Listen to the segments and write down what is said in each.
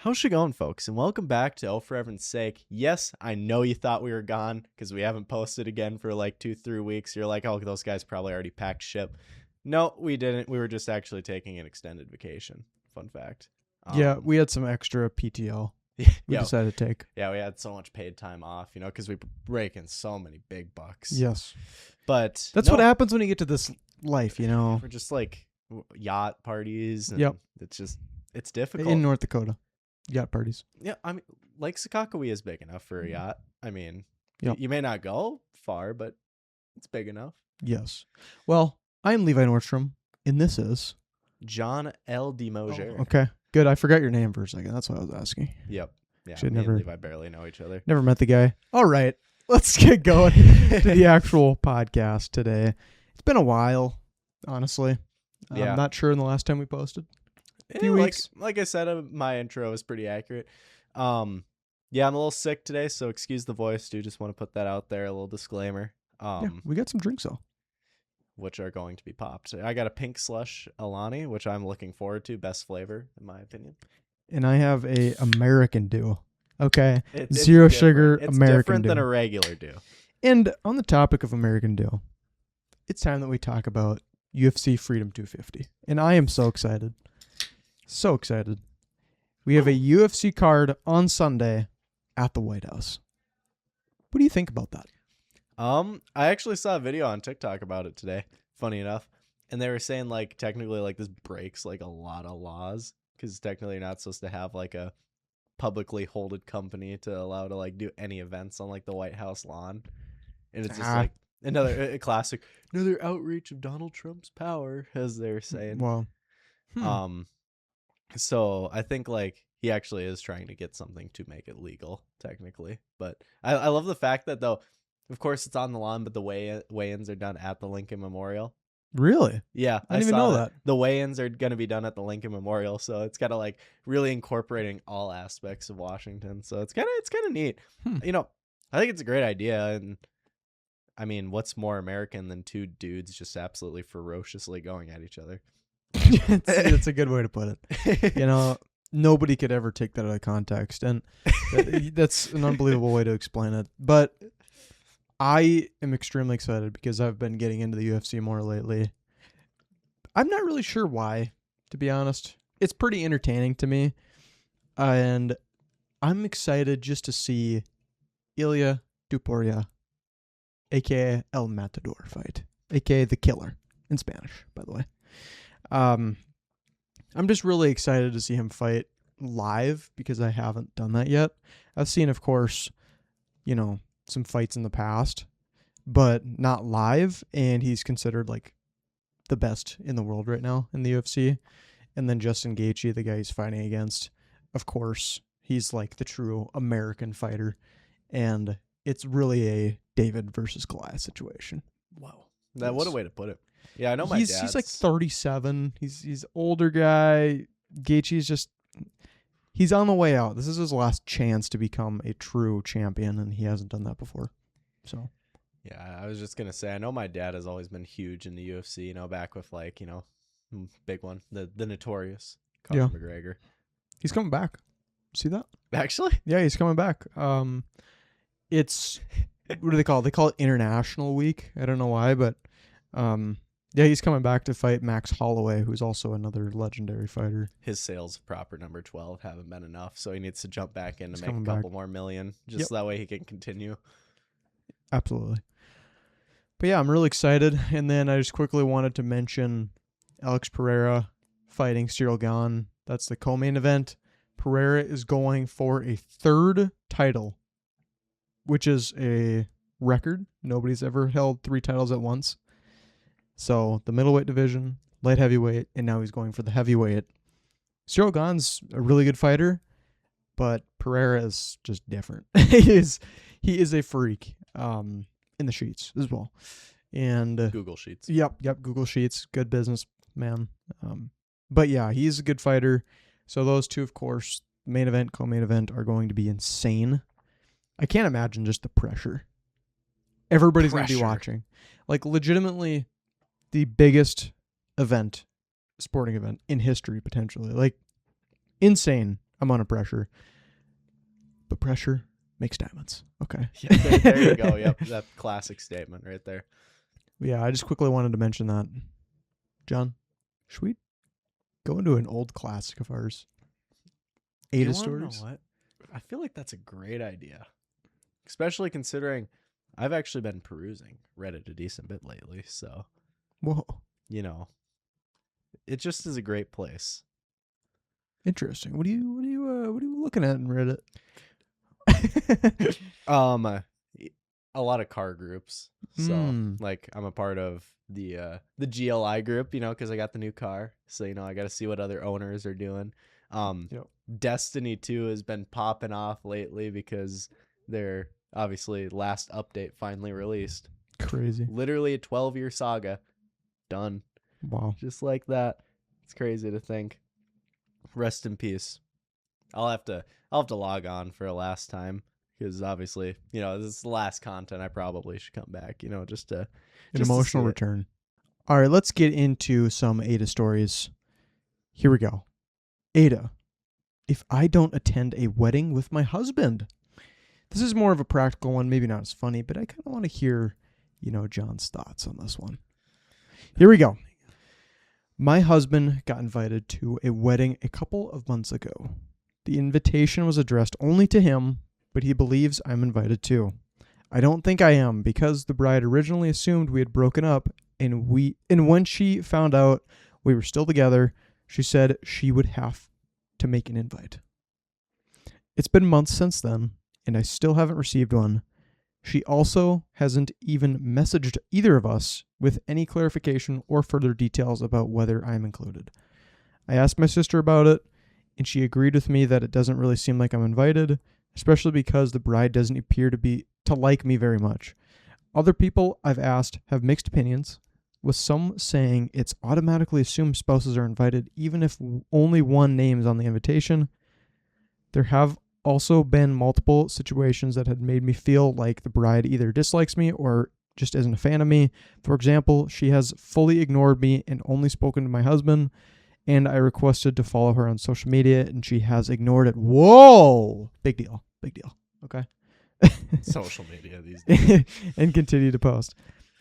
How's it going, folks? And welcome back to Oh For Heaven's Sake. Yes, I know you thought we were gone because we haven't posted again for like 2-3 weeks. You're like, oh, those guys probably already packed ship. No, we didn't. We were just actually taking an extended vacation. Fun fact. Yeah, we had some extra PTO we decided to take. Yeah, we had so much paid time off, because we break in so many big bucks. Yes. But that's what happens when you get to this life, We're just like yacht parties. And it's difficult. In North Dakota. Yacht parties. Yeah, I mean, Lake Sakakawea is big enough for a yacht. I mean, Yep. You may not go far, but it's big enough. Yes. Well, I'm Levi Nordstrom, and this is John L. DeMoger. Oh, okay, good. I forgot your name for a second. That's what I was asking. Yep. Yeah, Should me never- and Levi barely know each other. Never met the guy. All right, let's get going to the actual podcast today. It's been a while, honestly. Yeah. I'm not sure in the last time we posted. Few Like, weeks. like I said, my intro is pretty accurate. Yeah, I'm a little sick today, so excuse the voice. Do just want to put that out there, a little disclaimer. Yeah, we got some drinks though. Which are going to be popped. I got a pink slush Alani, which I'm looking forward to. Best flavor, in my opinion. And I have a American Dew. Okay, It's zero different. sugar It's American different Dew. than a regular Dew. And on the topic of American Dew, it's time that we talk about UFC Freedom 250. And I am so excited. So excited. We have a UFC card on Sunday at the White House. What do you think about that? I actually saw a video on TikTok about it today, funny enough. And they were saying, like, technically, like, this breaks, like, a lot of laws. Because technically you're not supposed to have, like, a publicly holded company to allow to, like, do any events on, like, the White House lawn. And it's just, like, another classic, another outreach of Donald Trump's power, as they're saying. Well, So I think, like, he actually is trying to get something to make it legal, technically. But I love the fact that, though, of course it's on the lawn, but the weigh-ins are done at the Lincoln Memorial. really? Yeah, I didn't even know that. The weigh-ins are going to be done at the Lincoln Memorial, so it's got to, like, really incorporating all aspects of Washington. So it's kind of neat. I think it's a great idea, and I mean, what's more American than two dudes just absolutely ferociously going at each other? It's a good way to put it. Nobody could ever take that out of context, and that's an unbelievable way to explain it. But I am extremely excited because I've been getting into the UFC more lately. I'm not really sure why, to be honest. It's pretty entertaining to me, and I'm excited just to see Ilya Duporia, a.k.a. El Matador, fight, a.k.a. the Killer in Spanish, by the way. I'm just really excited to see him fight live because I haven't done that yet. I've seen, of course, some fights in the past, but not live, and he's considered like the best in the world right now in the UFC. And then Justin Gaethje, the guy he's fighting against, of course, he's like the true American fighter, and it's really a David versus Goliath situation. Wow. What a way to put it. Yeah, I know my dad's... He's like 37. He's older guy. Gaethje's he's on the way out. This is his last chance to become a true champion, and he hasn't done that before. So, yeah, I was just gonna say, I know my dad has always been huge in the UFC. Back with like big one, the notorious Conor McGregor. He's coming back. See that? Actually? Yeah, he's coming back. It's what do they call it? They call it International Week. I don't know why, but yeah, he's coming back to fight Max Holloway, who's also another legendary fighter. His sales of proper number 12 haven't been enough, so he needs to jump back in to make a couple more million, just so that way he can continue. Absolutely. But yeah, I'm really excited. And then I just quickly wanted to mention Alex Pereira fighting Cyril Gane. That's the co-main event. Pereira is going for a third title, which is a record. Nobody's ever held 3 titles at once. So the middleweight division, light heavyweight, and now he's going for the heavyweight. Cyril Gane's a really good fighter, but Pereira is just different. He is a freak in the sheets as well. And Google Sheets. Yep, Google Sheets. Good business, man. But yeah, he's a good fighter. So those two, of course, main event, co-main event, are going to be insane. I can't imagine just the pressure. Everybody's going to be watching. Like, legitimately the biggest sporting event in history, potentially. Like, insane I'm under pressure. But pressure makes diamonds. Okay. Yeah, there you go. Yep, that classic statement right there. Yeah, I just quickly wanted to mention that. John, should we go into an old classic of ours? You AITA wanna know stories? what? I feel like that's a great idea, especially considering I've actually been perusing Reddit a decent bit lately. So Whoa. it just is a great place. Interesting. What are you looking at in Reddit? A lot of car groups. So like I'm a part of the GLI group, because I got the new car. So I got to see what other owners are doing. Yep. Destiny 2 has been popping off lately because their obviously last update finally released. Crazy. Literally a 12-year saga. Done. Wow. Just like that. It's crazy to think. Rest in peace. I'll have to log on for a last time because obviously, this is the last content. I probably should come back, just to An emotional return. All right, let's get into some AITA stories. Here we go. AITA. If I don't attend a wedding with my husband. This is more of a practical one, maybe not as funny, but I kind of want to hear, John's thoughts on this one. Here we go. My husband got invited to a wedding a couple of months ago. The invitation was addressed only to him, but he believes I'm invited too. I don't think I am because the bride originally assumed we had broken up, and when she found out we were still together, she said she would have to make an invite. It's been months since then, and I still haven't received one. She also hasn't even messaged either of us with any clarification or further details about whether I'm included. I asked my sister about it, and she agreed with me that it doesn't really seem like I'm invited, especially because the bride doesn't appear to like me very much. Other people I've asked have mixed opinions, with some saying it's automatically assumed spouses are invited even if only one name is on the invitation. There have also been multiple situations that had made me feel like the bride either dislikes me or just isn't a fan of me. For example, she has fully ignored me and only spoken to my husband, and I requested to follow her on social media, and she has ignored it. Whoa! Big deal. Okay? Social media these days. And continue to post.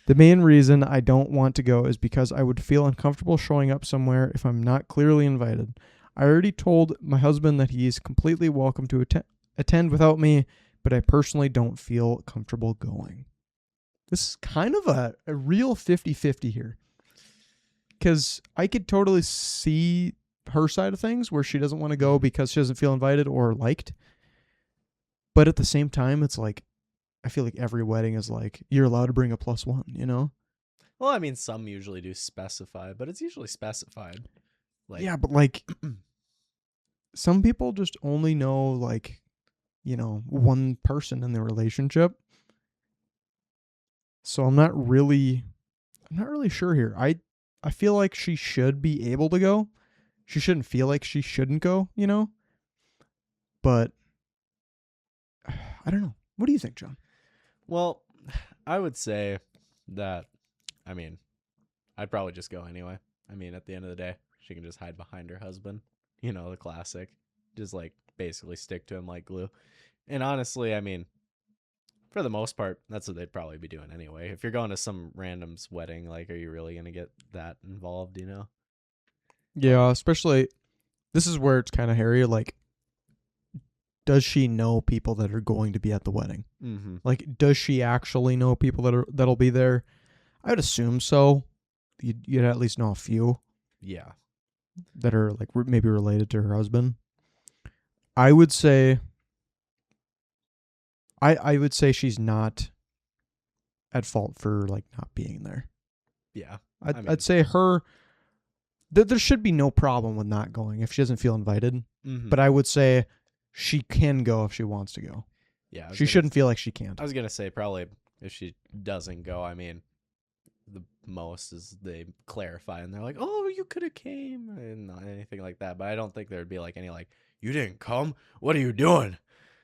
The main reason I don't want to go is because I would feel uncomfortable showing up somewhere if I'm not clearly invited. I already told my husband that he's completely welcome to attend without me, but I personally don't feel comfortable going. This is kind of a real 50-50 here. Because I could totally see her side of things where she doesn't want to go because she doesn't feel invited or liked. But at the same time, it's like, I feel like every wedding is like, you're allowed to bring a +1, Well, I mean, some usually do specify, but it's usually specified. Yeah, but like, some people just only know like, one person in the relationship. So I'm not really sure here. I feel like she should be able to go. She shouldn't feel like she shouldn't go, But I don't know. What do you think, John? Well, I would say that, I'd probably just go anyway. At the end of the day, she can just hide behind her husband. The classic. Just like basically stick to him like glue. And honestly, for the most part, that's what they'd probably be doing anyway. If you're going to some random's wedding, like, are you really going to get that involved, Yeah, especially, this is where it's kind of hairy. Like, does she know people that are going to be at the wedding? Mm-hmm. Like, does she actually know people that'll be there? I would assume so. You'd at least know a few. Yeah. That are like maybe related to her husband. I would say she's not at fault for like not being there. Yeah. I'd say there should be no problem with not going if she doesn't feel invited. Mm-hmm. But I would say she can go if she wants to go. Yeah. She shouldn't feel like she can't. I was going to say probably if she doesn't go, the most is they clarify and they're like, oh, you could have came and not anything like that. But I don't think there'd be like any like, you didn't come? What are you doing?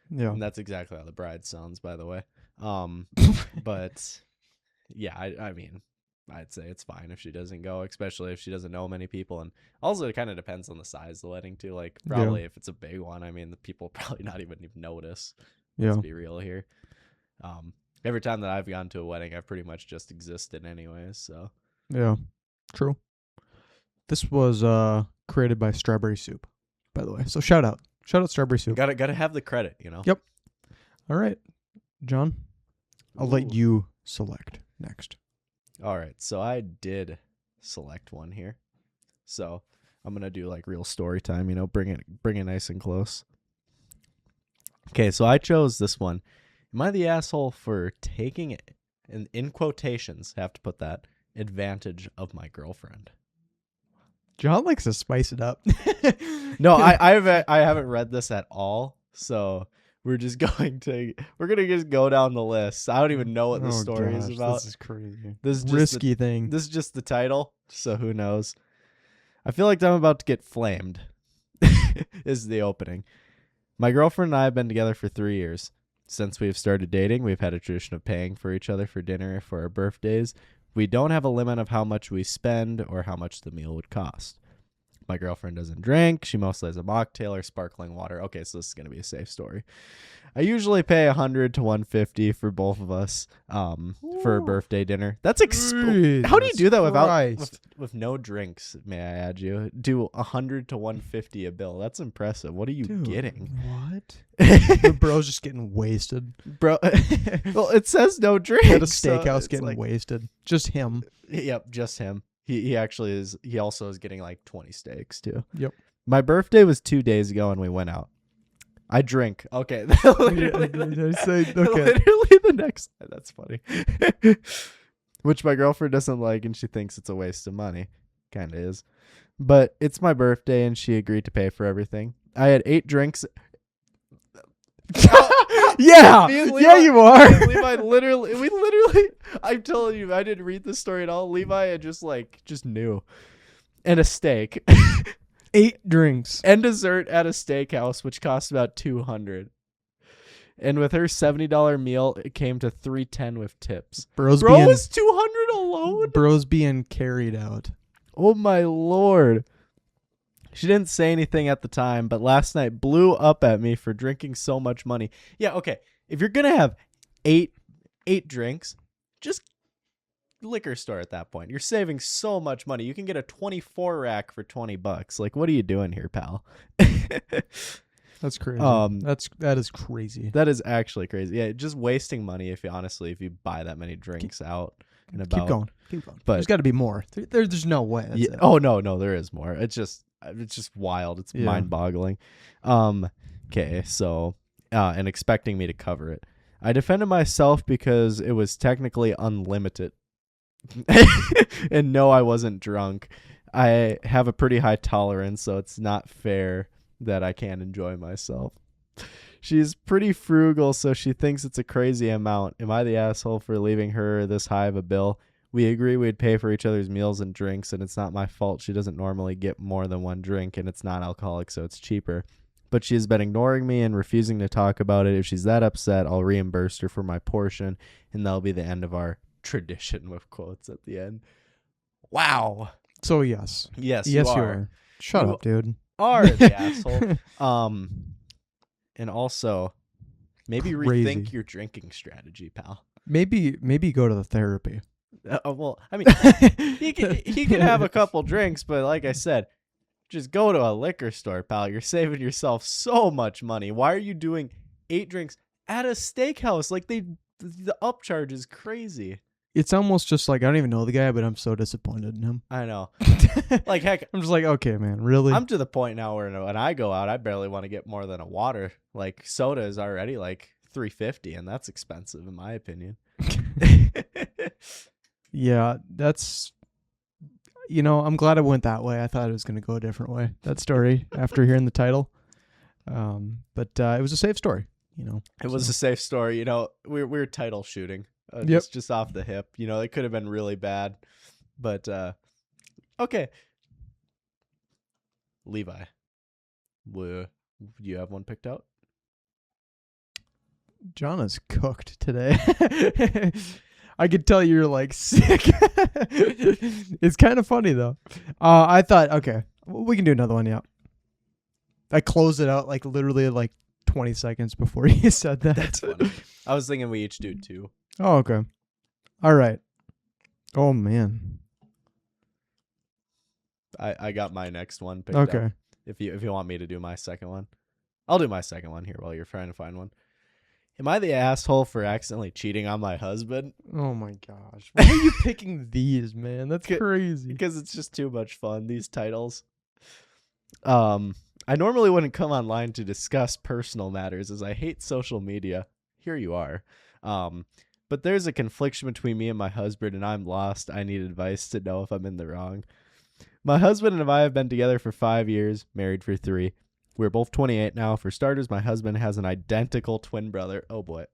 Yeah. And that's exactly how the bride sounds, by the way. But yeah, I'd say it's fine if she doesn't go, especially if she doesn't know many people. And also, it kind of depends on the size of the wedding too. Like, probably if it's a big one, I mean, the people probably not even notice. Let's be real here. Every time that I've gone to a wedding, I've pretty much just existed anyways. So yeah, true. This was created by Strawberry Soup, by the way. So shout out Strawberry Soup. Gotta have the credit, you know. Yep. All right, John, I'll let you select next. All right, so I did select one here. So I'm gonna do like real story time, you know, bring it nice and close. Okay, so I chose this one. Am I the asshole for taking it, in quotations, have to put that, advantage of my girlfriend? John likes to spice it up. No, I haven't read this at all, so we're gonna just go down the list. I don't even know what this story is about. This is crazy. This is risky thing. This is just the title, so who knows? I feel like I'm about to get flamed. Is the opening. My girlfriend and I have been together for 3 years. Since we've started dating, we've had a tradition of paying for each other for dinner for our birthdays. We don't have a limit of how much we spend or how much the meal would cost. My girlfriend doesn't drink. She mostly has a mocktail or sparkling water. Okay, so this is going to be a safe story. I usually pay $100 to $150 for both of us for a birthday dinner. That's how do you do that with no drinks? May I add you? Do $100 to $150 a bill? That's impressive. What are you getting? What? The bro's just getting wasted. Bro, well, it says no drinks. At a steakhouse, so getting wasted. Just him. Yep, just him. He actually is. He also is getting like 20 steaks too. Yep. My birthday was 2 days ago, and we went out. I drink. Okay. Literally the next. That's funny. Which my girlfriend doesn't like, and she thinks it's a waste of money. Kind of is. But it's my birthday, and she agreed to pay for everything. I had 8 drinks. Yeah, you are. Levi, I'm telling you, I didn't read this story at all. Levi had just knew. And a steak. 8 drinks. And dessert at a steakhouse, which cost about $200. And with her $70 meal, it came to $310 with tips. Bro was $200 alone? Bro's being carried out. Oh my Lord. She didn't say anything at the time, but last night blew up at me for drinking so much money. Yeah, okay. If you're going to have eight drinks, just liquor store at that point. You're saving so much money. You can get a 24 rack for $20. Like, what are you doing here, pal? That's crazy. That is crazy. That is actually crazy. Yeah, just wasting money if you buy that many drinks out and about. Keep going. But there's got to be more. There's no way. Yeah, oh no, there is more. It's just wild. It's mind-boggling. Okay, so and expecting me to cover it. I defended myself because it was technically unlimited. And no, I wasn't drunk. I have a pretty high tolerance, so it's not fair that I can't enjoy myself. She's pretty frugal, so she thinks it's a crazy amount. Am I the asshole for leaving her this high of a bill? We agree we'd pay for each other's meals and drinks, and it's not my fault. She doesn't normally get more than one drink, and it's non-alcoholic, so it's cheaper. But she's been ignoring me and refusing to talk about it. If she's that upset, I'll reimburse her for my portion, and that'll be the end of our tradition, with quotes at the end. Wow. So yes. Yes, you are. Shut up, dude. Are the asshole. And also, maybe rethink your drinking strategy, pal. Maybe go to the therapy. Well, I mean, he can have a couple drinks, but like I said, just go to a liquor store, pal. You're saving yourself so much money. Why are you doing 8 drinks at a steakhouse? Like the upcharge is crazy. It's almost just like, I don't even know the guy, but I'm so disappointed in him. I know. Like, heck, I'm just like, okay, man, really? I'm to the point now where when I go out, I barely want to get more than a water. Like, soda is already like $3.50, and that's expensive in my opinion. Yeah, that's, I'm glad it went that way. I thought it was going to go a different way, that story, after hearing the title. But it was a safe story, It was a safe story. We were title shooting. Just off the hip. It could have been really bad. But, okay. Levi, do you have one picked out? John is cooked today. I could tell you're like sick. It's kind of funny though. I thought, okay, we can do another one. Yeah. I closed it out like literally like 20 seconds before you said that. That's funny. I was thinking we each do 2. Oh, okay. All right. Oh man. I got my next one picked up. Okay. If you want me to do my second one, I'll do my second one here while you're trying to find one. Am I the asshole for accidentally cheating on my husband? Oh my gosh. Why are you picking these, man? That's crazy. Because it's just too much fun, these titles. I normally wouldn't come online to discuss personal matters as I hate social media. Here you are. But there's a confliction between me and my husband, and I'm lost. I need advice to know if I'm in the wrong. My husband and I have been together for 5 years, married for 3. We're both 28 now. For starters, my husband has an identical twin brother. Oh, boy.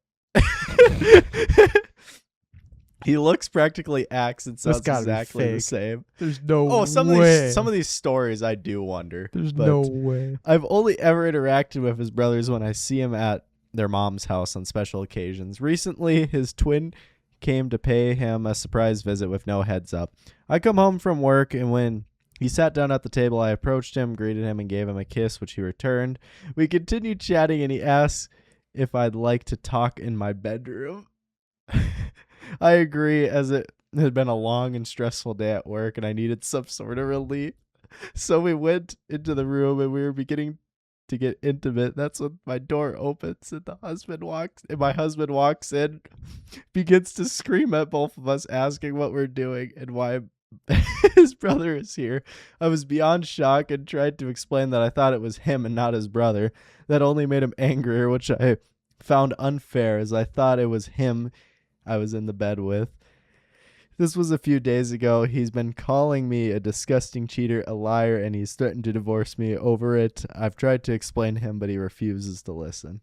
He looks, practically acts, and sounds exactly the same. There's no way. Some of these stories I do wonder. There's no way. I've only ever interacted with his brothers when I see him at their mom's house on special occasions. Recently, his twin came to pay him a surprise visit with no heads up. I come home from work, and when he sat down at the table, I approached him, greeted him, and gave him a kiss, which he returned. We continued chatting, and he asked if I'd like to talk in my bedroom. I agree, as it had been a long and stressful day at work, and I needed some sort of relief. So we went into the room, and we were beginning to get intimate. That's when my door opens, and my husband walks in, begins to scream at both of us, asking what we're doing and why his brother is here. I was beyond shock and tried to explain that I thought it was him and not his brother. That only made him angrier, which I found unfair, as I thought it was him I was in the bed with. This was a few days ago. He's been calling me a disgusting cheater, a liar, and he's threatened to divorce me over it. I've tried to explain to him, but he refuses to listen.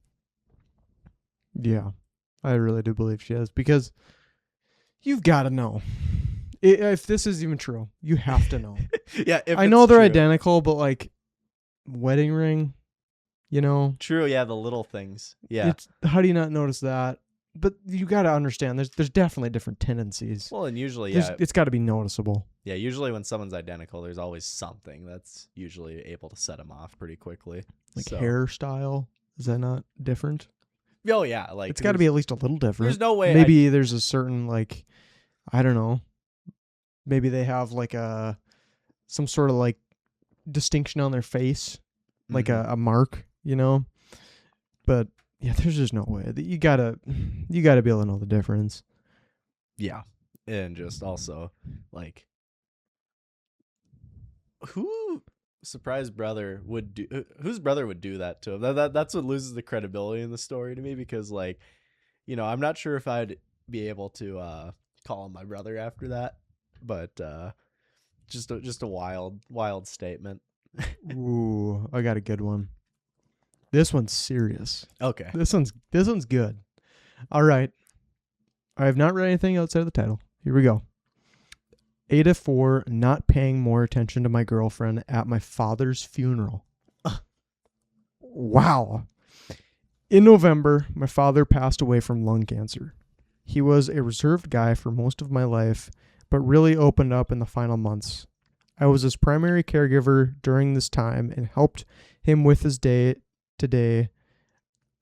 Yeah, I really do believe she is, because you've got to know. If this is even true, you have to know. Yeah, I know they're identical, but like wedding ring, you know. True, yeah, the little things. Yeah. How do you not notice that? But you got to understand, there's definitely different tendencies. Well, and usually, it's got to be noticeable. Yeah, usually when someone's identical, there's always something that's usually able to set them off pretty quickly. Like hairstyle, is that not different? Oh yeah, like it's got to be at least a little different. There's no way. Maybe there's a certain, like, I don't know. Maybe they have like some sort of like distinction on their face, like a mark, you know. But yeah, there's just no way that you gotta be able to know the difference. Yeah, and just also like whose brother would do that to him? That's what loses the credibility in the story to me, because like, you know, I'm not sure if I'd be able to call him my brother after that, but just a wild statement. Ooh, I got a good one. This one's serious. Okay. This one's good. All right. I have not read anything outside of the title. Here we go. AITA for not paying more attention to my girlfriend at my father's funeral. Wow. In November, my father passed away from lung cancer. He was a reserved guy for most of my life, but really opened up in the final months. I was his primary caregiver during this time and helped him with his day-to-day.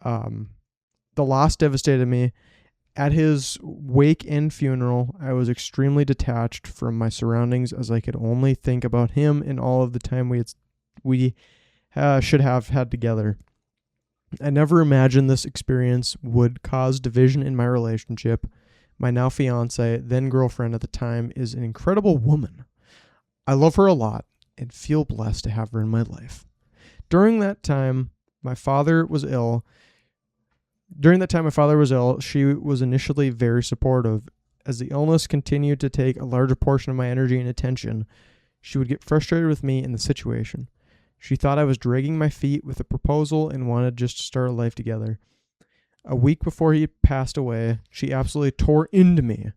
The loss devastated me. At his wake and funeral, I was extremely detached from my surroundings, as I could only think about him and all of the time we should have had together. I never imagined this experience would cause division in my relationship. My now fiance, then girlfriend at the time, is an incredible woman. I love her a lot and feel blessed to have her in my life. During that time my father was ill, she was initially very supportive. As the illness continued to take a larger portion of my energy and attention, she would get frustrated with me in the situation. She thought I was dragging my feet with a proposal and wanted just to start a life together. A week before he passed away, she absolutely tore into me.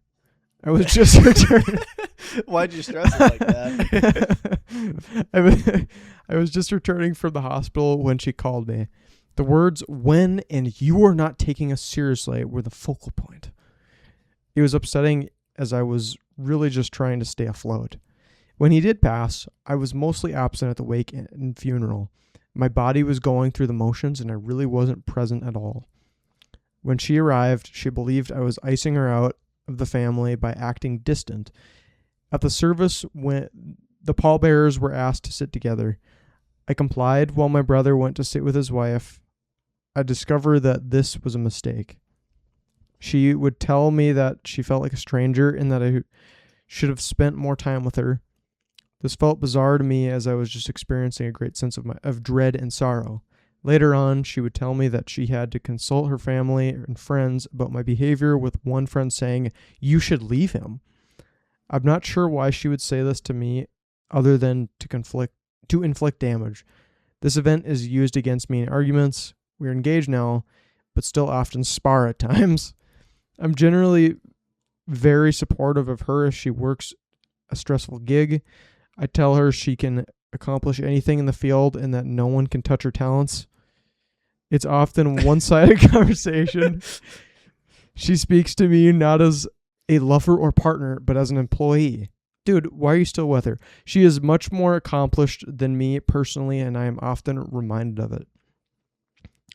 I was just returning. Why'd you stress it like that? I was just returning from the hospital when she called me. The words "when" and "you are not taking us seriously" were the focal point. It was upsetting as I was really just trying to stay afloat. When he did pass, I was mostly absent at the wake and funeral. My body was going through the motions and I really wasn't present at all. When she arrived, she believed I was icing her out of the family by acting distant. At the service, when the pallbearers were asked to sit together, I complied while my brother went to sit with his wife. I discovered that this was a mistake. She would tell me that she felt like a stranger and that I should have spent more time with her. This felt bizarre to me as I was just experiencing a great sense of dread and sorrow. Later on, she would tell me that she had to consult her family and friends about my behavior, with one friend saying, "You should leave him." I'm not sure why she would say this to me other than to inflict damage. This event is used against me in arguments. We're engaged now, but still often spar at times. I'm generally very supportive of her as she works a stressful gig. I tell her she can accomplish anything in the field and that no one can touch her talents. It's often a one-sided conversation. She speaks to me not as a lover or partner, but as an employee. Dude, why are you still with her? She is much more accomplished than me personally, and I am often reminded of it.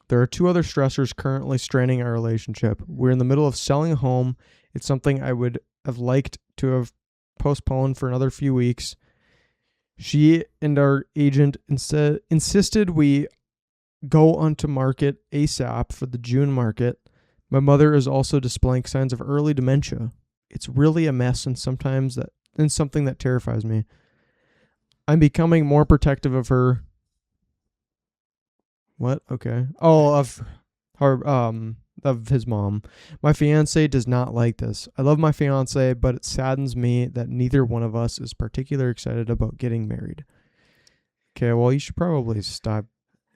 There are 2 other stressors currently straining our relationship. We're in the middle of selling a home. It's something I would have liked to have postponed for another few weeks. She and our agent insisted we go onto market ASAP for the June market. My mother is also displaying signs of early dementia. It's really a mess and something that terrifies me. I'm becoming more protective of her. What? Okay. Oh, of her, of his mom. My fiance does not like this. I love my fiance, but it saddens me that neither one of us is particularly excited about getting married. Okay, well, you should probably stop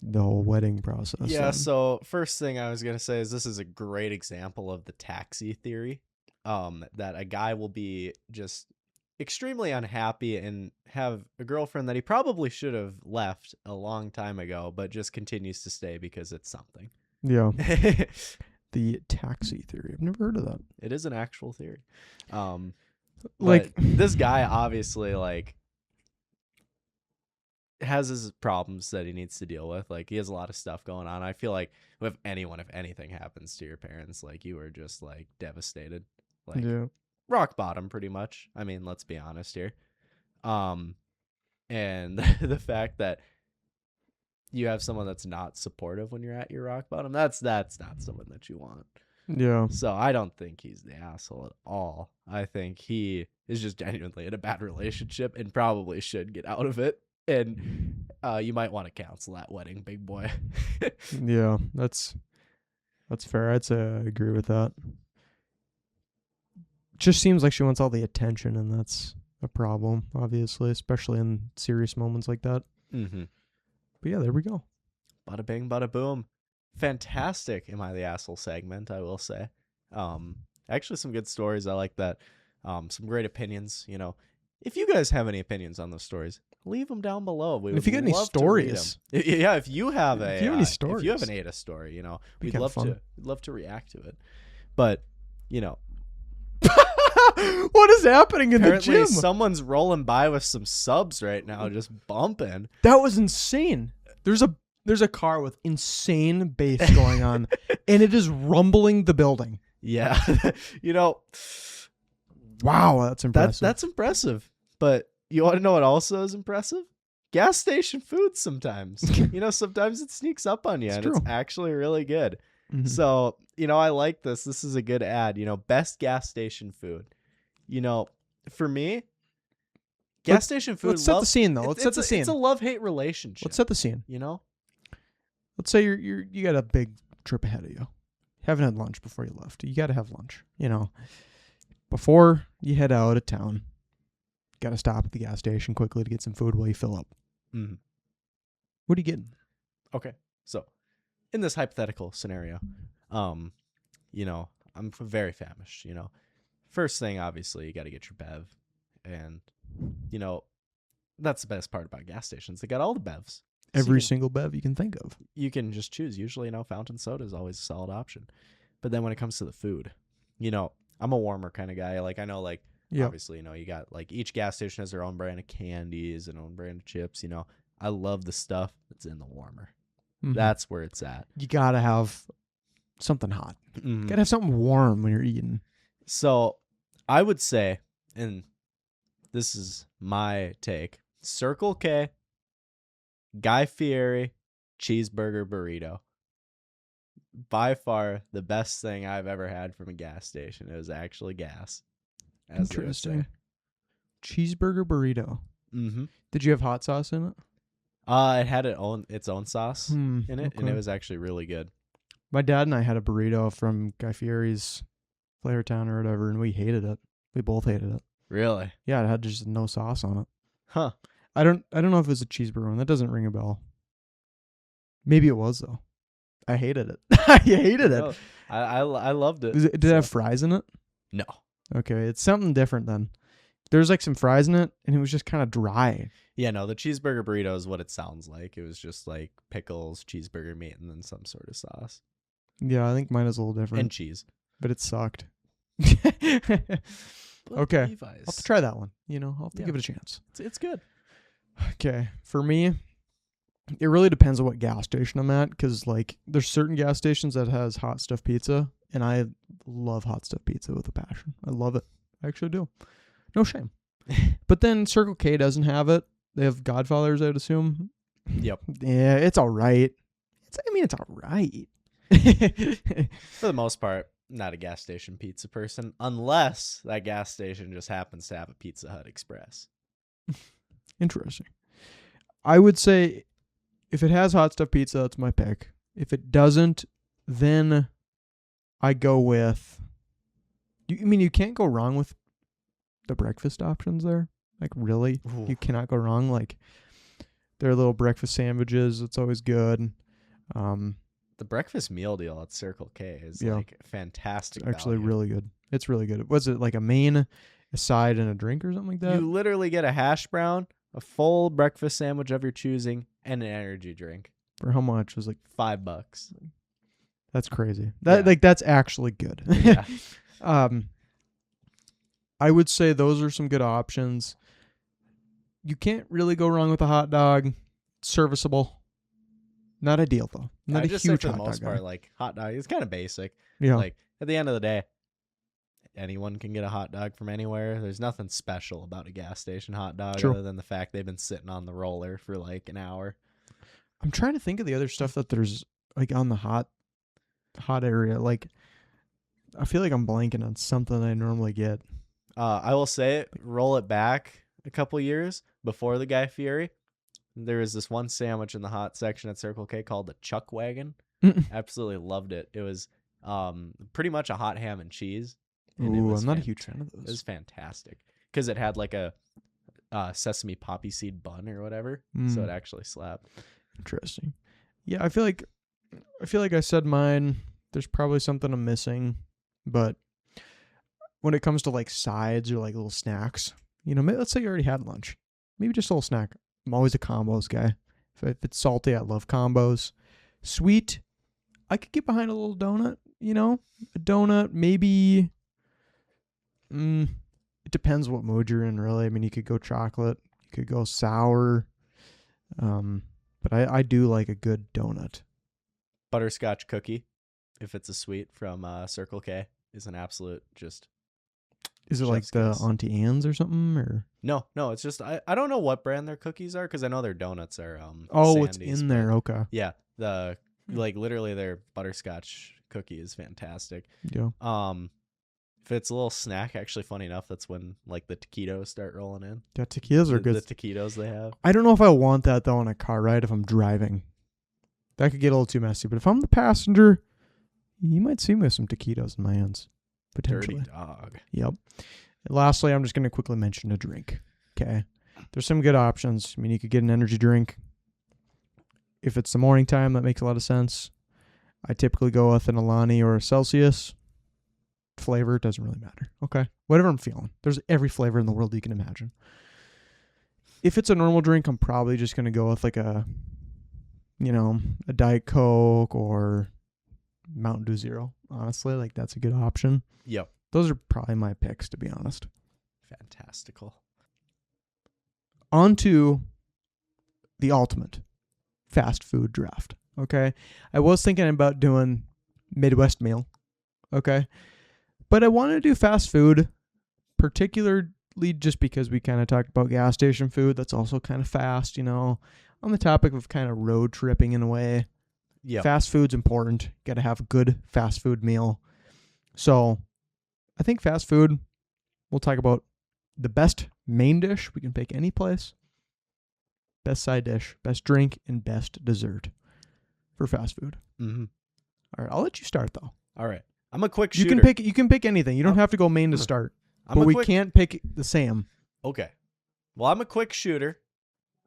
the whole wedding process. Yeah, then. so first thing I was going to say is this is a great example of the taxi theory, that a guy will be just extremely unhappy and have a girlfriend that he probably should have left a long time ago, but just continues to stay because it's something. Yeah. The taxi theory. I've never heard of that. It is an actual theory. Like- But this guy obviously has his problems that he needs to deal with. Like, he has a lot of stuff going on. I feel like if anything happens to your parents, like, you are just like devastated, like rock bottom pretty much. I mean, let's be honest here. And the fact that you have someone that's not supportive when you're at your rock bottom, that's not someone that you want. Yeah. So I don't think he's the asshole at all. I think he is just genuinely in a bad relationship and probably should get out of it. And you might want to cancel that wedding, big boy. Yeah, that's fair. I'd say I agree with that. Just seems like she wants all the attention, and that's a problem, obviously, especially in serious moments like that. Mm-hmm. But yeah, there we go. Bada bing, bada boom. Fantastic Am I the Asshole segment, I will say. Actually, some good stories. I like that. Some great opinions. You know, if you guys have any opinions on those stories, leave them down below. If you got any stories, yeah, if you have if you have any stories, if you have an AITA story, you know, we'd love to react to it. But you know, what is happening in the gym? Someone's rolling by with some subs right now, just bumping. That was insane. There's a car with insane bass going on, and it is rumbling the building. Yeah, you know, wow, that's impressive. That's impressive. But you want to know what also is impressive? Gas station food sometimes. You know, sometimes it sneaks up on you, it's actually really good. Mm-hmm. So, you know, I like this. This is a good ad. You know, best gas station food. You know, for me, gas station food. Let's set the scene, though. Let's set the scene. It's a love-hate relationship. Let's set the scene. You know, let's say you got a big trip ahead of you. Haven't had lunch before you left. You got to have lunch. You know, before you head out of town, got to stop at the gas station quickly to get some food while you fill up. Mm-hmm. What are you getting? Okay, so in this hypothetical scenario, you know, I'm very famished. You know, first thing, obviously, you got to get your bev, and you know, that's the best part about gas stations. They got all the bevs. Every single bev you can think of. You can just choose. Usually, you know, fountain soda is always a solid option. But then when it comes to the food, you know, I'm a warmer kind of guy. Like I know, like Yep. obviously, you got like each gas station has their own brand of candies and own brand of chips. I love the stuff that's in the warmer. Mhm. That's where it's at. You gotta have something hot. Mhm. Gotta have something warm when you're eating. So I would say, and this is my take, Circle K, Guy Fieri, cheeseburger burrito. By far the best thing I've ever had from a gas station. It was actually gas. Interesting. Cheeseburger burrito. Mm-hmm. Did you have hot sauce in it? It had its own sauce in it, and okay. it was actually really good. My dad and I had a burrito from Guy Fieri's Flavortown or whatever, and we hated it. We both hated it. Really? Yeah, it had just no sauce on it. Huh. I don't know if it was a cheeseburger one. That doesn't ring a bell. Maybe it was though. I hated it. I hated it. No, I loved it. Did it have fries in it? No. Okay, it's something different then. There's like some fries in it, and it was just kind of dry. Yeah, no, the cheeseburger burrito is what it sounds like. It was just like pickles, cheeseburger meat, and then some sort of sauce. Yeah, I think mine is a little different. And cheese. But it sucked. But okay. Levi's. I'll have to try that one. I'll have to give it a chance. It's good. Okay. For me, it really depends on what gas station I'm at, because like there's certain gas stations that has hot stuff pizza, and I love hot stuff pizza with a passion. I love it. I actually do. No shame. But then Circle K doesn't have it. They have Godfathers, I'd assume. Yep. Yeah, it's all right. It's all right. For the most part, not a gas station pizza person, unless that gas station just happens to have a Pizza Hut Express. Interesting. I would say if it has hot stuff pizza, that's my pick. If it doesn't, then I go with... you can't go wrong with the breakfast options there. Like, really? Ooh. You cannot go wrong. Like, their little breakfast sandwiches, it's always good. The breakfast meal deal at Circle K is like fantastic. It's actually value. really good. It's really good. Was it like a main, a side, and a drink or something like that? You literally get a hash brown, a full breakfast sandwich of your choosing, and an energy drink. For how much? It was like $5. That's crazy. Yeah. That's actually good. Yeah. I would say those are some good options. You can't really go wrong with a hot dog. It's serviceable. Not ideal though. Not a just huge say for hot the most dog part, guy. like hot dog is kind of basic. Yeah. Like at the end of the day, anyone can get a hot dog from anywhere. There's nothing special about a gas station hot dog True. other than the fact they've been sitting on the roller for like an hour. I'm trying to think of the other stuff that there's like on the hot area. Like, I feel like I'm blanking on something I normally get. I will say, roll it back a couple years before the Guy Fieri. There was this one sandwich in the hot section at Circle K called the Chuck Wagon. Absolutely loved it. It was pretty much a hot ham and cheese. And Ooh, I'm not a huge fan of those. It was fantastic because it had like a sesame poppy seed bun or whatever, so it actually slapped. Interesting. Yeah, I feel like I said mine. There's probably something I'm missing, but when it comes to like sides or like little snacks, maybe, let's say you already had lunch, maybe just a little snack. I'm always a combos guy. If it's salty, I love combos. Sweet, I could get behind a little donut. A donut, maybe. It depends what mood you're in, really. I mean, you could go chocolate, you could go sour, but I do like a good donut. Butterscotch cookie, if it's a sweet from Circle K, is an absolute just. Is it like the Auntie Anne's or something, or? No, it's just I don't know what brand their cookies are because I know their donuts are it's in there. Okay. Yeah, literally their butterscotch cookie is fantastic. Yeah. If it's a little snack, actually, funny enough, that's when like the taquitos start rolling in. Yeah, taquitos are good. The taquitos they have. I don't know if I want that though on a car ride if I'm driving. That could get a little too messy. But if I'm the passenger, you might see me with some taquitos in my hands. Potentially. Dirty dog. Yep. And lastly, I'm just going to quickly mention a drink. Okay. There's some good options. I mean, you could get an energy drink. If it's the morning time, that makes a lot of sense. I typically go with an Alani or a Celsius. Flavor doesn't really matter. Okay. Whatever I'm feeling. There's every flavor in the world you can imagine. If it's a normal drink, I'm probably just going to go with like a Diet Coke or Mountain Dew Zero. Honestly, like that's a good option. Yep. Those are probably my picks, to be honest. Fantastical. On to the ultimate fast food draft. Okay. I was thinking about doing Midwest meal. Okay. But I want to do fast food, particularly just because we kind of talked about gas station food. That's also kind of fast, on the topic of kind of road tripping in a way. Yeah. Fast food's important. Got to have a good fast food meal. So I think fast food, we'll talk about the best main dish. We can pick any place. Best side dish, best drink, and best dessert for fast food. Mm-hmm. All right, I'll let you start though. All right. I'm a quick shooter. You can pick anything. You don't have to go main to start. But we can't pick the same. Okay. Well, I'm a quick shooter.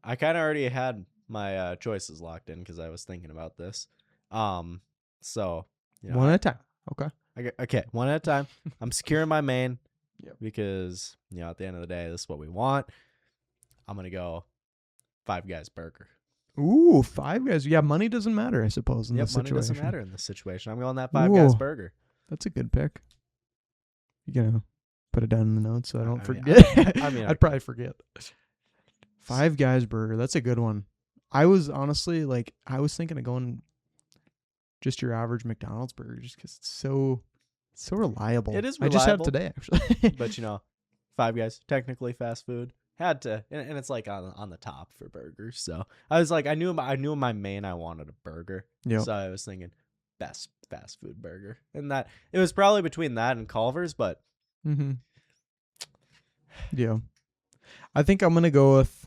I kind of already had my choices locked in because I was thinking about this. So one at a time. Okay. Okay, one at a time. I'm securing my main. Yep. Because at the end of the day, this is what we want. I'm gonna go Five Guys burger. Ooh, Five Guys. Yeah, money doesn't matter, I suppose, in this situation. Money doesn't matter in this situation. I'm going that Five Guys burger. That's a good pick. You gonna put it down in the notes so I don't forget? I'd probably forget. Five Guys burger. That's a good one. I was honestly thinking of going just your average McDonald's burger just because it's so reliable. It is reliable. I just had it today, actually. But, Five Guys, technically fast food. Had to, and it's like on the top for burgers. So I was like, I knew in my main I wanted a burger. Yep. So I was thinking best fast food burger. And that, it was probably between that and Culver's, but. Mm-hmm. Yeah. I think I'm going to go with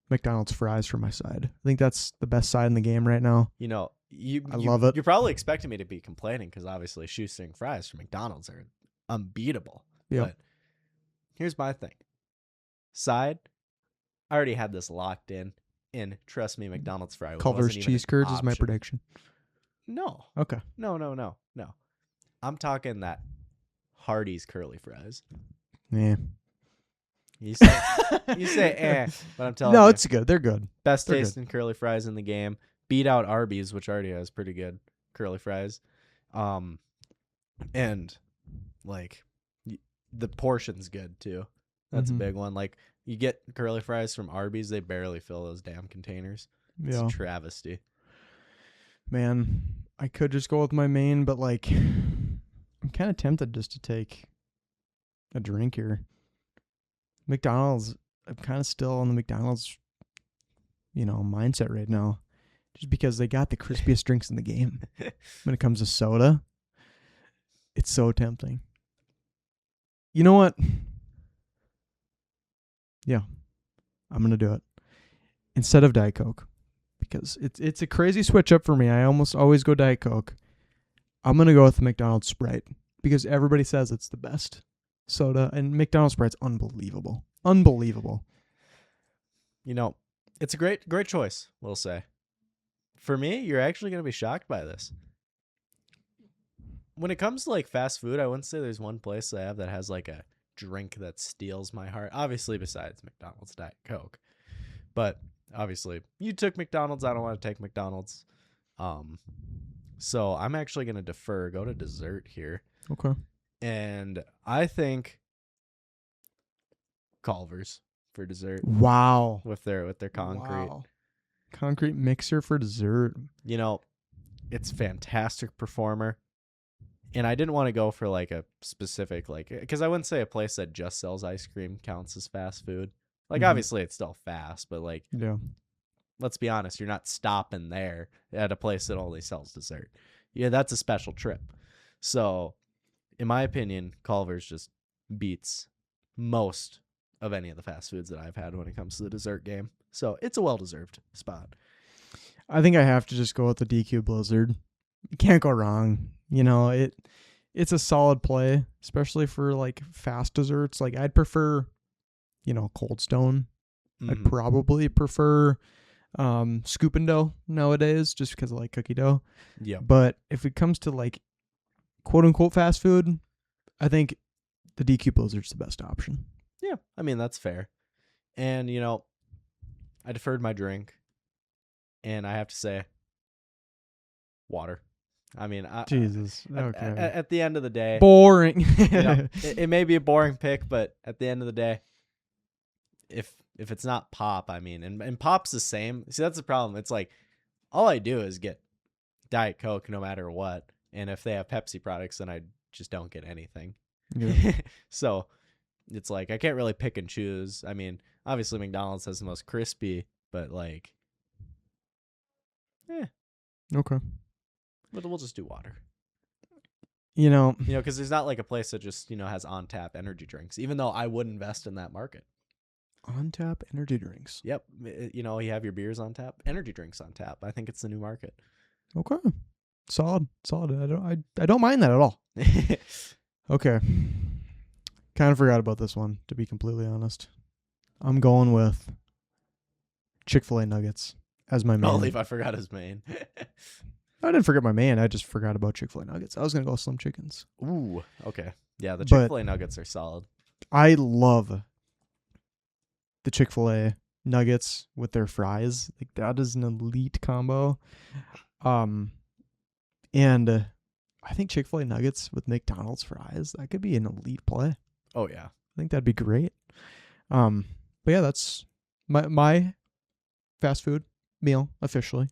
McDonald's fries for my side. I think that's the best side in the game right now. I love it. You're probably expecting me to be complaining because obviously shoestring fries from McDonald's are unbeatable. Yeah. But here's my thing. Side, I already had this locked in, and trust me, McDonald's fry Culver's cheese curds is my prediction. No. Okay. No. I'm talking that Hardee's curly fries. Yeah. You say but I'm telling you. No, it's good. They're good. Best tasting curly fries in the game. Beat out Arby's, which already has pretty good curly fries. And the portion's good too. That's a big one. Like, you get curly fries from Arby's, they barely fill those damn containers. It's a travesty. Man, I could just go with my main, but I'm kind of tempted just to take a drink here. McDonald's, I'm kind of still on the McDonald's, mindset right now. Just because they got the crispiest drinks in the game. When it comes to soda, it's so tempting. You know what? Yeah, I'm going to do it. Instead of Diet Coke. Because it's a crazy switch up for me. I almost always go Diet Coke. I'm going to go with the McDonald's Sprite. Because everybody says it's the best soda. And McDonald's Sprite's unbelievable. Unbelievable. It's a great choice, we'll say. For me, you're actually going to be shocked by this. When it comes to fast food, I wouldn't say there's one place I have that has a drink that steals my heart. Obviously, besides McDonald's Diet Coke. But obviously, you took McDonald's. I don't want to take McDonald's. So I'm actually going to go to dessert here. Okay. And I think Culver's for dessert. Wow. With their concrete. Wow. Concrete mixer for dessert. It's fantastic performer. And I didn't want to go for a specific because I wouldn't say a place that just sells ice cream counts as fast food. Obviously it's still fast, but yeah. Let's be honest, you're not stopping there at a place that only sells dessert. Yeah, that's a special trip. So, in my opinion, Culver's just beats most of any of the fast foods that I've had when it comes to the dessert game. So, it's a well-deserved spot. I think I have to just go with the DQ Blizzard. You can't go wrong. It's a solid play, especially for fast desserts. I'd prefer, Cold Stone. Mm-hmm. I'd probably prefer scoop and dough nowadays just because I like cookie dough. Yeah. But if it comes to quote unquote fast food, I think the DQ Blizzard's the best option. Yeah. I mean, that's fair. And, I deferred my drink, and I have to say water. I mean, Jesus. Okay. at the end of the day, Boring. it may be a boring pick, but at the end of the day, if it's not pop, I mean, and pop's the same. See, that's the problem. It's like all I do is get Diet Coke no matter what, and if they have Pepsi products, then I just don't get anything. Yeah. So it's like I can't really pick and choose. I mean, obviously McDonald's has the most crispy, but like, Okay. we'll just do water. You know, Because there's not like a place that just has on tap energy drinks. Even though I would invest in that market. on tap energy drinks. Yep, you have your beers on tap, energy drinks on tap. I think it's the new market. Okay. Solid. I don't mind that at all. Okay. Kind of forgot about this one, to be completely honest. I'm going with Chick-fil-A nuggets as my main. Oh, leave! I forgot his main. I didn't forget my main. I just forgot about Chick-fil-A nuggets. I was going to go Slim Chickens. Ooh, okay. Yeah, the But- Chick-fil-A nuggets are solid. I love the Chick-fil-A nuggets with their fries. Like, that is an elite combo. And I think Chick-fil-A nuggets with McDonald's fries, that could be an elite play. Oh yeah. I think that'd be great. But yeah, that's my fast food meal officially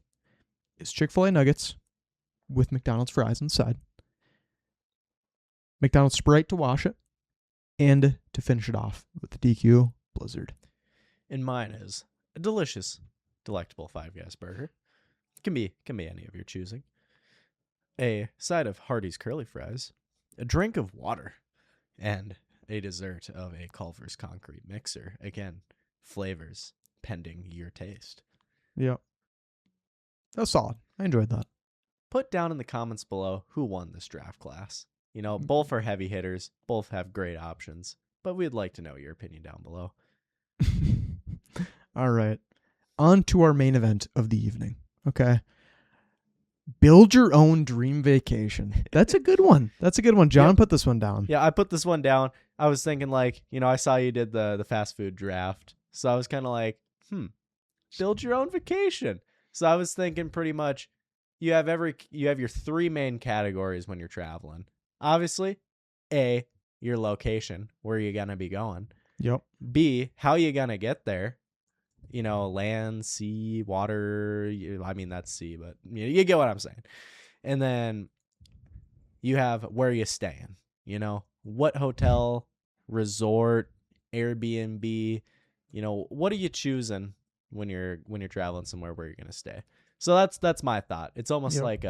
is Chick-fil-A nuggets with McDonald's fries inside. McDonald's Sprite to wash it, and to finish it off with the DQ Blizzard. And mine is a delicious, delectable Five Guys burger. Can be any of your choosing. A side of Hardee's curly fries, a drink of water, and a dessert of a Culver's concrete mixer. Again, flavors pending your taste. Yep. That's solid. I enjoyed that. Put down in the comments below who won this draft class. Both are heavy hitters, both have great options, but we'd like to know your opinion down below. All right. On to our main event of the evening. Okay. Build your own dream vacation. That's a good one. John Yep. put this one down. Yeah, I put this one down. I was thinking I saw you did the fast food draft. So I was kind of like, build your own vacation. So I was thinking pretty much you have your three main categories when you're traveling. Obviously, A, your location, where you're going to be going. Yep. B, how you going to get there. Land, sea, water. That's sea, but you get what I'm saying. And then you have where you staying. What hotel, resort, Airbnb. What are you choosing when you're traveling somewhere where you're gonna stay? So that's my thought. It's almost Yep. like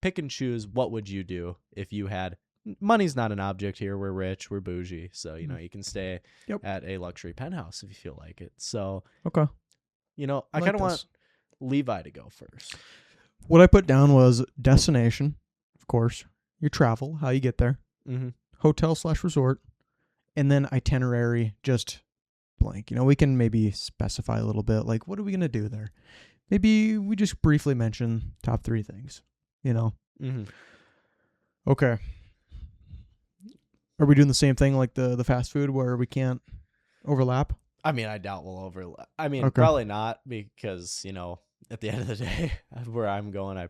pick and choose. What would you do if you had? Money's not an object here. We're rich. We're bougie. So you can stay Yep. at a luxury penthouse if you feel like it. So Okay. I like kind of this. want Levi to go first. What I put down was destination, of course, your travel, how you get there, Mm-hmm. hotel/resort, and then itinerary, just blank. We can maybe specify a little bit, like, what are we going to do there? Maybe we just briefly mention top 3 things, Mm-hmm. Okay. Are we doing the same thing like the fast food where we can't overlap? I doubt we'll overlap. Okay. Probably not because, at the end of the day, where I'm going, I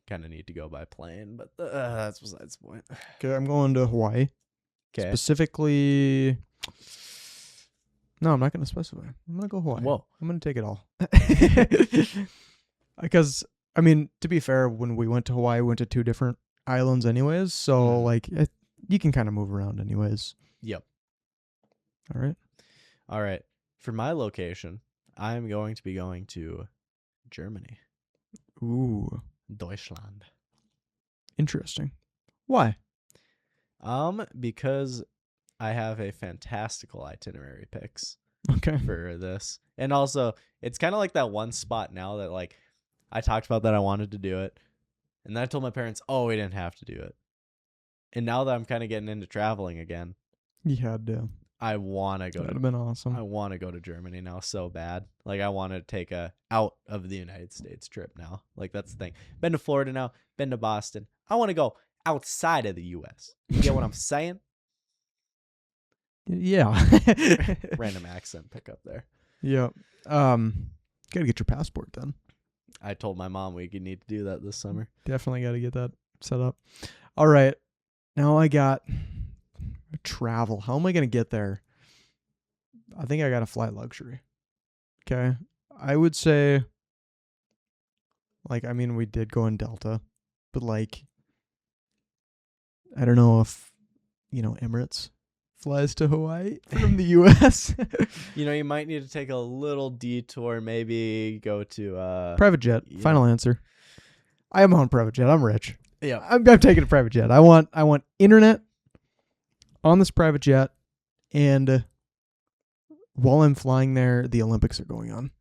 kind of need to go by plane, but that's besides the point. Okay, I'm going to Hawaii. Okay. Specifically, no, I'm not going to specify. I'm going to go Hawaii. Whoa. I'm going to take it all. Because, to be fair, when we went to Hawaii, we went to 2 different islands anyways. So, you can kind of move around anyways. Yep. All right. For my location, I'm going to be going to Germany. Ooh, Deutschland. interesting. Why? Because I have a fantastical itinerary picks Okay. for this. And also, it's kind of like that one spot now that I talked about that I wanted to do it. And then I told my parents, "Oh, we didn't have to do it." And now that I'm kind of getting into traveling again, You had to. I want to go That'd to have been awesome. I want to go to Germany now so bad. I want to take a out of the United States trip now. That's the thing. Been to Florida now, been to Boston. I want to go outside of the US. You get what I'm saying? Yeah. Random accent pickup there. Yeah. Gotta get your passport then. I told my mom we need to do that this summer. Definitely got to get that set up. All right. Now I got travel. How am I going to get there? I think I got to fly luxury. Okay. I would say, like, I mean, we did go in Delta, but like, I don't know if, Emirates flies to Hawaii from the U.S. You might need to take a little detour, maybe go to private jet. Final answer. I am on private jet. I'm rich. Yeah. I'm taking a private jet. I want internet on this private jet, and while I'm flying there, the Olympics are going on.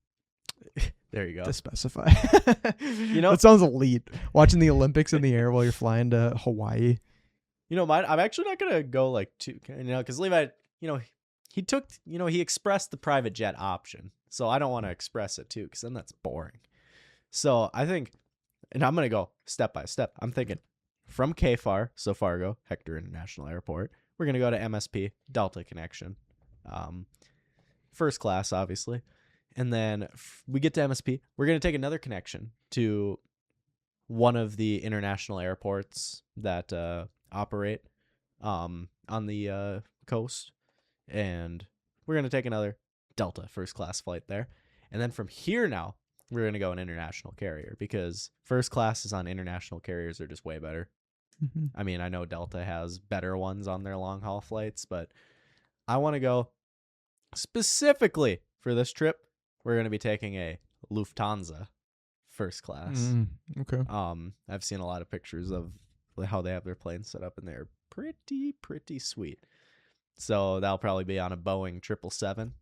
There you go. To specify. That sounds elite. Watching the Olympics in the air while you're flying to Hawaii. I'm actually not gonna go like too, because Levi, he expressed the private jet option, so I don't want to express it too, because then that's boring. So I think, and I'm gonna go step by step. I'm thinking from KFAR, so Fargo, Hector International Airport. We're gonna go to MSP, Delta connection, first class, obviously, and then we get to MSP. We're gonna take another connection to one of the international airports that operate on the coast, and we're gonna take another Delta first class flight there, and then from here now we're gonna go an international carrier, because first classes on international carriers are just way better. Mm-hmm. I mean, I know Delta has better ones on their long haul flights, but I want to go specifically for this trip. We're gonna be taking a Lufthansa first class. Okay. I've seen a lot of pictures of how they have their planes set up, and they're pretty sweet. So that'll probably be on a Boeing 777.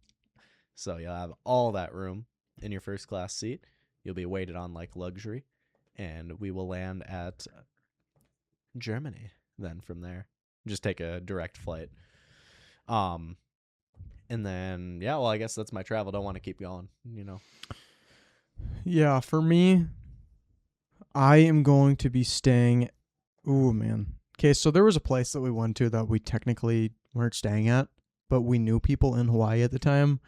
So you'll have all that room in your first class seat. You'll be weighted on like luxury, and we will land at Germany then from there. Just take a direct flight. And then, I guess that's my travel. Don't want to keep going, Yeah, for me, I am going to be staying. Ooh, man. Okay, so there was a place that we went to that we technically weren't staying at, but we knew people in Hawaii at the time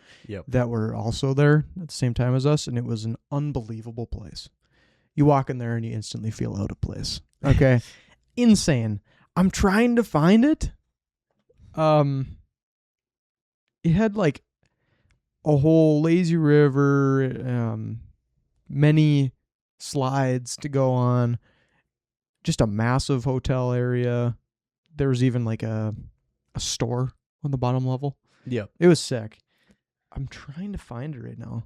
that were also there at the same time as us, and it was an unbelievable place. You walk in there and you instantly feel out of place. Okay. Insane. I'm trying to find it. It had like a whole lazy river, many slides to go on, just a massive hotel area. There was even like a store on the bottom level. Yep. It was sick. I'm trying to find it right now.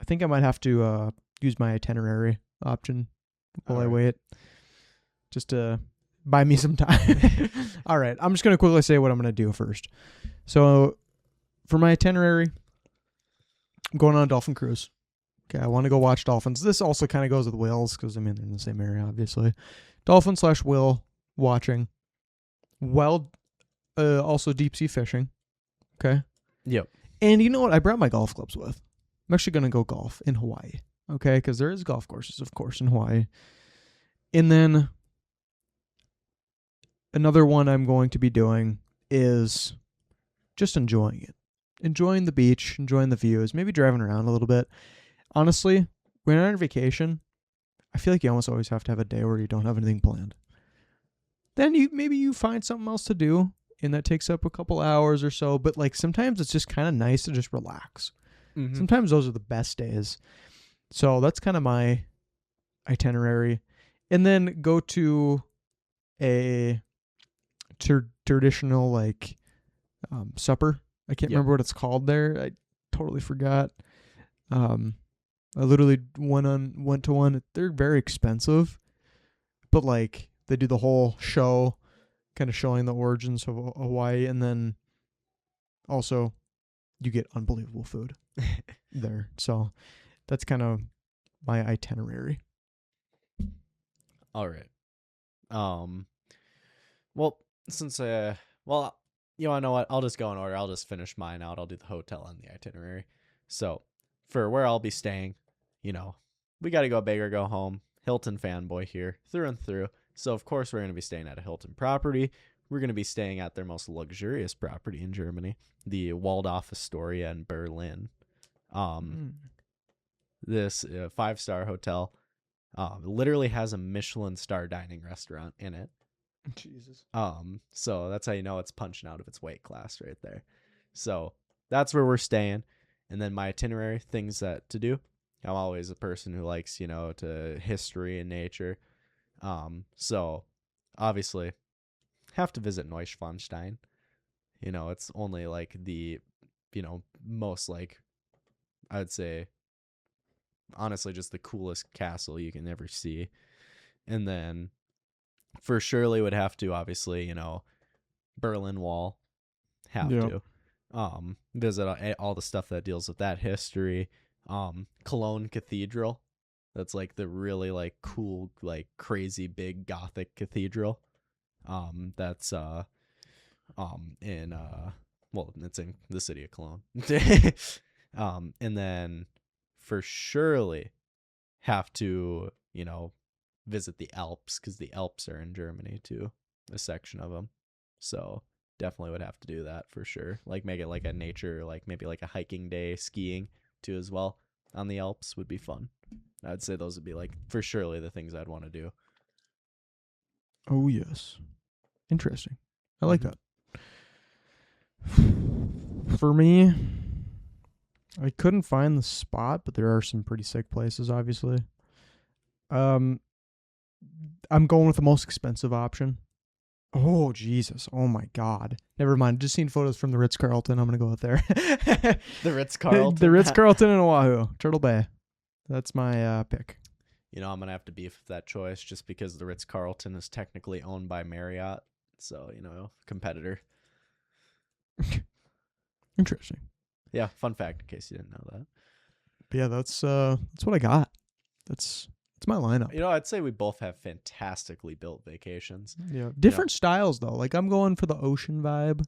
I think I might have to use my itinerary option while I wait, just to buy me some time. All right. I'm just going to quickly say what I'm going to do first. So for my itinerary, I'm going on a dolphin cruise. Okay, I want to go watch dolphins. This also kind of goes with whales because, they're in the same area, obviously. Dolphin/whale watching. Also deep sea fishing. Okay? Yep. And you know what? I brought my golf clubs with. I'm actually going to go golf in Hawaii. Okay? Because there is golf courses, of course, in Hawaii. And then another one I'm going to be doing is just enjoying it. Enjoying the beach, enjoying the views, maybe driving around a little bit. Honestly, when you're on vacation, I feel like you almost always have to have a day where you don't have anything planned. Then you find something else to do, and that takes up a couple hours or so. But like sometimes it's just kind of nice to just relax. Mm-hmm. Sometimes those are the best days. So that's kind of my itinerary. And then go to a traditional like supper. I can't remember what it's called there. I totally forgot. I literally went to one. They're very expensive, but like they do the whole show, kind of showing the origins of Hawaii, and then also you get unbelievable food there. So that's kind of my itinerary. All right. Well, since you know what? I'll just go in order. I'll just finish mine out. I'll do the hotel and the itinerary. So for where I'll be staying, we got to go big or go home. Hilton fanboy here, through and through. So of course we're going to be staying at a Hilton property. We're going to be staying at their most luxurious property in Germany, the Waldorf Astoria in Berlin. this 5-star hotel literally has a Michelin star dining restaurant in it. Jesus. So that's how you know it's punching out of its weight class right there. So that's where we're staying. And then my itinerary, things that to do. I'm always a person who likes, to history and nature. So obviously have to visit Neuschwanstein. It's only like the, most like, I would say, honestly, just the coolest castle you can ever see. And then for surely would have to, obviously, Berlin Wall, have Yep. to visit all the stuff that deals with that history. Cologne Cathedral, that's like the really like cool, like crazy big Gothic cathedral. That's in it's in the city of Cologne. And then for surely have to, visit the Alps, because the Alps are in Germany too, a section of them. So definitely would have to do that for sure. Like make it like a nature, like maybe like a hiking day, skiing too as well on the Alps would be fun. I'd say those would be like for surely the things I'd want to do. Oh, yes. Interesting. I like that. For me, I couldn't find the spot, but there are some pretty sick places, obviously. I'm going with the most expensive option. Oh, Jesus. Oh, my God. Never mind. Just seen photos from the Ritz-Carlton. I'm going to go out there. The Ritz-Carlton? The Ritz-Carlton in Oahu. Turtle Bay. That's my pick. I'm going to have to beef with that choice just because the Ritz-Carlton is technically owned by Marriott. So, competitor. Interesting. Yeah, fun fact in case you didn't know that. But yeah, that's what I got. That's my lineup. I'd say we both have fantastically built vacations. Yeah, different styles though. Like I'm going for the ocean vibe,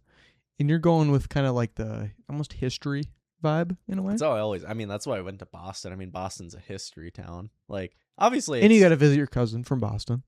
and you're going with kind of like the almost history vibe in a way. That's how that's why I went to Boston. I mean, Boston's a history town. Like, obviously, and you got to visit your cousin from Boston.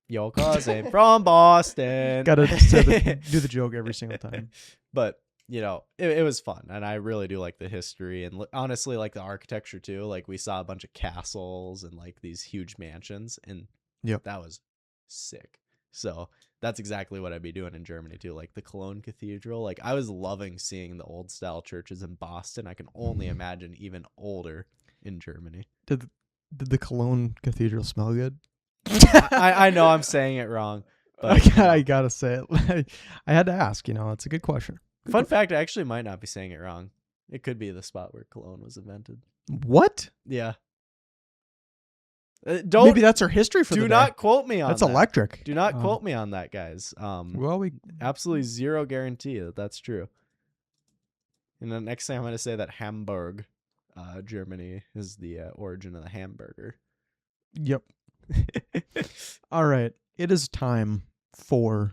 Your cousin from Boston. Got to do the joke every single time. But it was fun, and I really do like the history, and honestly like the architecture too. Like we saw a bunch of castles and like these huge mansions, and that was sick. So that's exactly what I'd be doing in Germany too, like the Cologne Cathedral. Like I was loving seeing the old style churches in Boston. I can only imagine even older in Germany. Did the Cologne Cathedral smell good? I know I'm saying it wrong, but I gotta say it. I had to ask. It's a good question. Fun fact, I actually might not be saying it wrong. It could be the spot where cologne was invented. What? Yeah. Maybe that's our history for the day. Do not quote me on that. That's electric. Do not quote me on that, guys. Well, we absolutely zero guarantee that that's true. And then next time I'm going to say that Hamburg, Germany, is the origin of the hamburger. Yep. All right. It is time for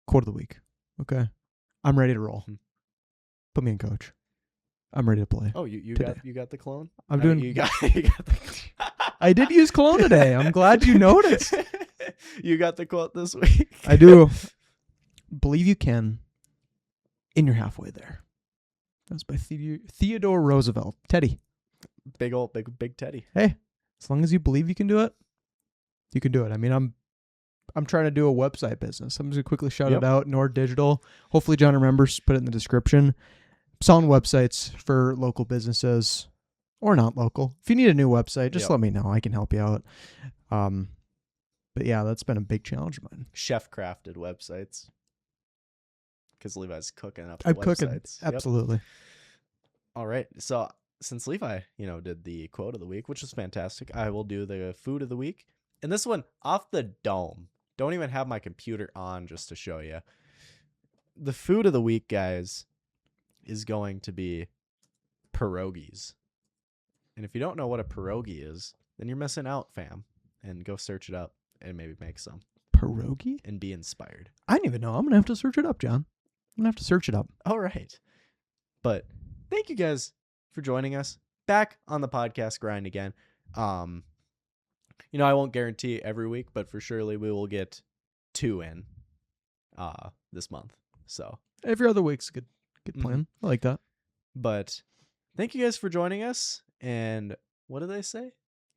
quote of the week. Okay. I'm ready to roll. Put me in, coach. I'm ready to play. Oh, you got the clone? I'm doing. You got the I did use cologne today. I'm glad you noticed. You got the quote this week. I do. Believe you can, and you're halfway there. That's by Theodore Roosevelt. Teddy. Big Teddy. Hey, as long as you believe you can do it, you can do it. I mean, I'm trying to do a website business. I'm just going to quickly shout it out. Nord Digital. Hopefully John remembers. Put it in the description. Selling websites for local businesses or not local. If you need a new website, just let me know. I can help you out. But yeah, that's been a big challenge of mine. Chef crafted websites. Because Levi's cooking up I'm websites. cooking. Absolutely. All right. So since Levi, did the quote of the week, which was fantastic, I will do the food of the week. And this one off the dome. Don't even have my computer on just to show you. The food of the week, guys, is going to be pierogies. And if you don't know what a pierogi is, then you're missing out, fam. And go search it up and maybe make some. Pierogi? And be inspired. I didn't even know. I'm going to have to search it up, John. I'm going to have to search it up. All right. But thank you guys for joining us. Back on the podcast grind again. I won't guarantee every week, but for surely we will get 2 in this month. So every other week's a good plan. I like that. But thank you guys for joining us. And what do they say?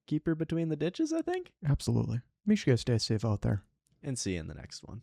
Keep her between the ditches, I think. Absolutely. Make sure you guys stay safe out there. And see you in the next one.